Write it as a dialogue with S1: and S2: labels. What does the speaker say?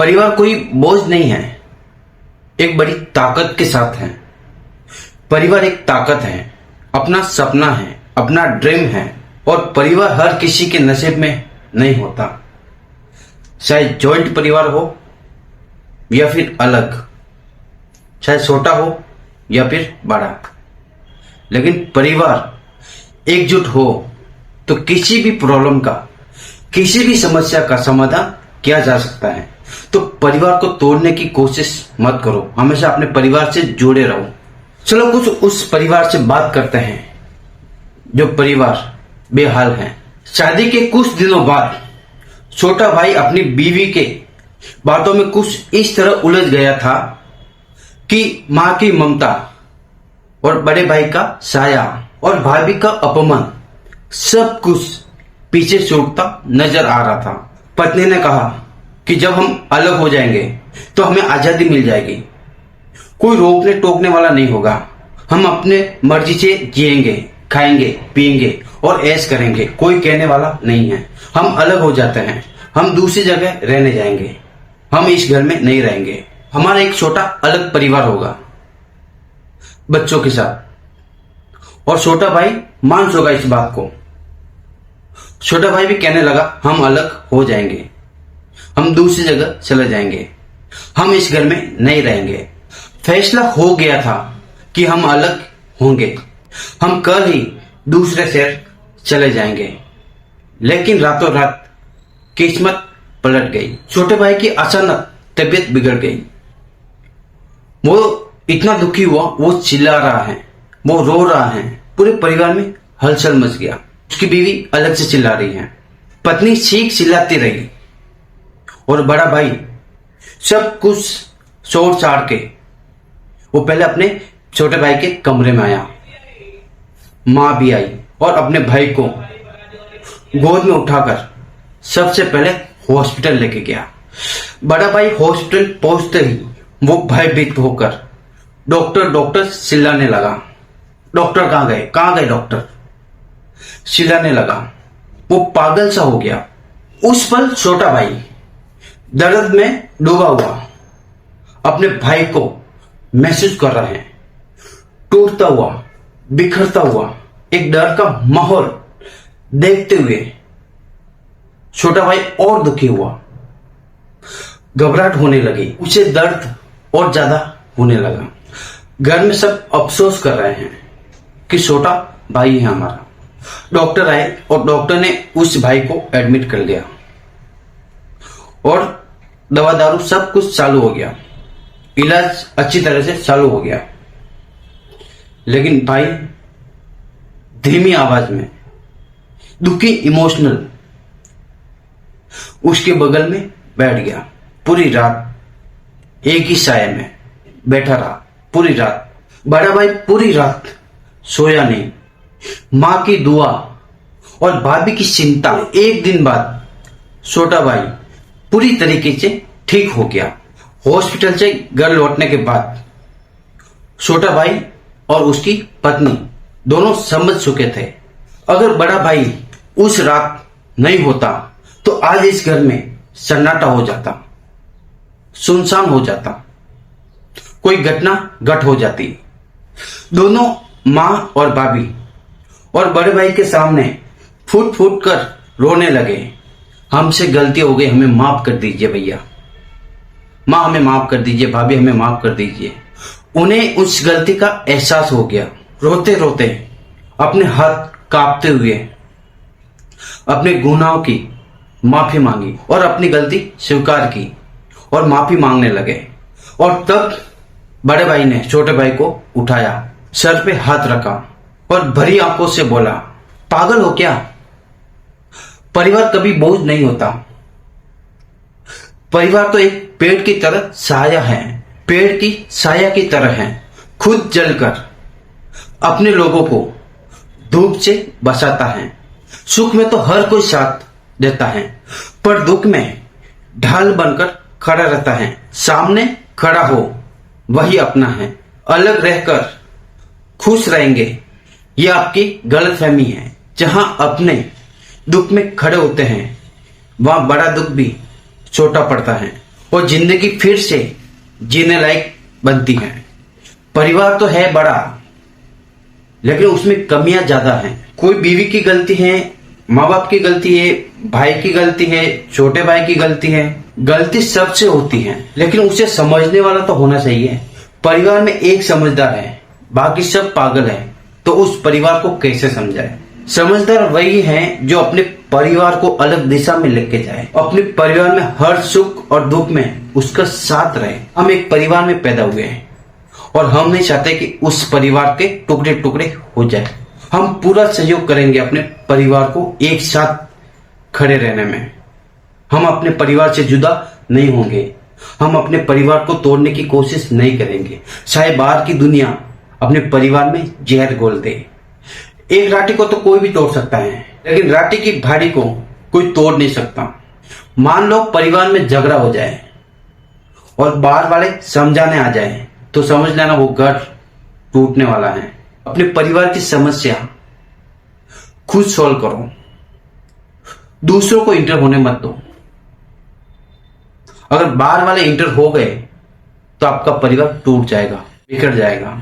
S1: परिवार कोई बोझ नहीं है, एक बड़ी ताकत के साथ है। परिवार एक ताकत है, अपना सपना है, अपना ड्रीम है। और परिवार हर किसी के नसीब में नहीं होता, चाहे जॉइंट परिवार हो या फिर अलग, चाहे छोटा हो या फिर बड़ा, लेकिन परिवार एकजुट हो तो किसी भी प्रॉब्लम का, किसी भी समस्या का समाधान किया जा सकता है। तो परिवार को तोड़ने की कोशिश मत करो, हमेशा अपने परिवार से जुड़े रहो। चलो कुछ उस परिवार से बात करते हैं जो परिवार बेहाल है। शादी के कुछ दिनों बाद छोटा भाई अपनी बीवी के बातों में कुछ इस तरह उलझ गया था कि मां की ममता और बड़े भाई का साया और भाभी का अपमान सब कुछ पीछे छूटता नजर आ रहा था। पत्नी ने कहा कि जब हम अलग हो जाएंगे तो हमें आजादी मिल जाएगी, कोई रोकने टोकने वाला नहीं होगा, हम अपने मर्जी से जिएंगे, खाएंगे, पिएंगे और ऐश करेंगे, कोई कहने वाला नहीं है। हम अलग हो जाते हैं, हम दूसरी जगह रहने जाएंगे, हम इस घर में नहीं रहेंगे, हमारा एक छोटा अलग परिवार होगा बच्चों के साथ। और छोटा भाई मान चुका इस बात को। छोटा भाई भी कहने लगा हम अलग हो जाएंगे, हम दूसरी जगह चले जाएंगे, हम इस घर में नहीं रहेंगे। फैसला हो गया था कि हम अलग होंगे, हम कल ही दूसरे शहर चले जाएंगे। लेकिन रातों रात किस्मत पलट गई। छोटे भाई की अचानक तबीयत बिगड़ गई। वो इतना दुखी हुआ, वो चिल्ला रहा है, वो रो रहा है, पूरे परिवार में हलचल मच गया। उसकी बीवी अलग से चिल्ला रही है, पत्नी चीख चिल्लाती रही और बड़ा भाई सब कुछ शोर चाड़ के वो पहले अपने छोटे भाई के कमरे में आया। मां भी आई और अपने भाई को गोद में उठाकर सबसे पहले हॉस्पिटल लेके गया। बड़ा भाई हॉस्पिटल पहुंचते ही वो भयभीत होकर डॉक्टर डॉक्टर चिल्लाने लगा। डॉक्टर कहां गए, कहां गए डॉक्टर, चिल्लाने लगा। वो पागल सा हो गया। उस पल छोटा भाई दर्द में डूबा हुआ अपने भाई को महसूस कर रहा है, टूटता हुआ, बिखरता हुआ। एक डर का माहौल देखते हुए छोटा भाई और दुखी हुआ, घबराहट होने लगी, उसे दर्द और ज्यादा होने लगा। घर में सब अफसोस कर रहे हैं कि छोटा भाई है हमारा। डॉक्टर आए और डॉक्टर ने उस भाई को एडमिट कर लिया और दवा दारू सब कुछ चालू हो गया, इलाज अच्छी तरह से चालू हो गया। लेकिन भाई धीमी आवाज में, दुखी, इमोशनल, उसके बगल में बैठ गया। पूरी रात एक ही साये में बैठा रहा, पूरी रात। बड़ा भाई पूरी रात सोया नहीं। मां की दुआ और भाभी की चिंता। एक दिन बाद छोटा भाई पूरी तरीके से ठीक हो गया। हॉस्पिटल से घर लौटने के बाद छोटा भाई और उसकी पत्नी दोनों समझ चुके थे, अगर बड़ा भाई उस रात नहीं होता तो आज इस घर में सन्नाटा हो जाता, सुनसान हो जाता, कोई घटना घट हो जाती। दोनों मां और भाभी और बड़े भाई के सामने फूट फूट कर रोने लगे। हमसे गलती हो गई, हमें माफ कर दीजिए भैया, मां हमें माफ कर दीजिए, भाभी हमें माफ कर दीजिए। उन्हें उस गलती का एहसास हो गया। रोते रोते, अपने हाथ कांपते हुए अपने गुनाहों की माफी मांगी और अपनी गलती स्वीकार की और माफी मांगने लगे। और तब बड़े भाई ने छोटे भाई को उठाया, सर पे हाथ रखा और भरी आंखों से बोला, पागल हो क्या? परिवार कभी बोझ नहीं होता। परिवार तो एक पेड़ की तरह साया है, पेड़ की साया की तरह है। खुद जलकर अपने लोगों को धूप से बचाता है। सुख में तो हर कोई साथ देता है, पर दुख में ढाल बनकर खड़ा रहता है। सामने खड़ा हो वही अपना है, अलग रहकर खुश रहेंगे ये आपकी गलतफहमी है। जहां अपने दुख में खड़े होते हैं वहां बड़ा दुख भी छोटा पड़ता है और जिंदगी फिर से जीने लायक बनती है। परिवार तो है बड़ा, लेकिन उसमें कमियां ज्यादा हैं। कोई बीवी की गलती है, माँ बाप की गलती है, भाई की गलती है, छोटे भाई की गलती है। गलती सबसे होती है, लेकिन उसे समझने वाला तो होना चाहिए। परिवार में एक समझदार है, बाकी सब पागल है, तो उस परिवार को कैसे समझाए? समझदार वही है जो अपने परिवार को अलग दिशा में लेके जाए, अपने परिवार में हर सुख और दुख में उसका साथ रहे। हम एक परिवार में पैदा हुए हैं और हम नहीं चाहते कि उस परिवार के टुकड़े टुकड़े हो जाए। हम पूरा सहयोग करेंगे अपने परिवार को एक साथ खड़े रहने में। हम अपने परिवार से जुदा नहीं होंगे। हम अपने परिवार को तोड़ने की कोशिश नहीं करेंगे, चाहे बाहर की दुनिया अपने परिवार में जहर घोल दे। एक राठी को तो कोई भी तोड़ सकता है, लेकिन राठी की भाड़ी को कोई तोड़ नहीं सकता। मान लो परिवार में झगड़ा हो जाए और बाहर वाले समझाने आ जाए, तो समझ लेना वो घर टूटने वाला है। अपने परिवार की समस्या खुद सॉल्व करो, दूसरों को इंटर होने मत दो। अगर बाहर वाले इंटर हो गए तो आपका परिवार टूट जाएगा, बिखर जाएगा।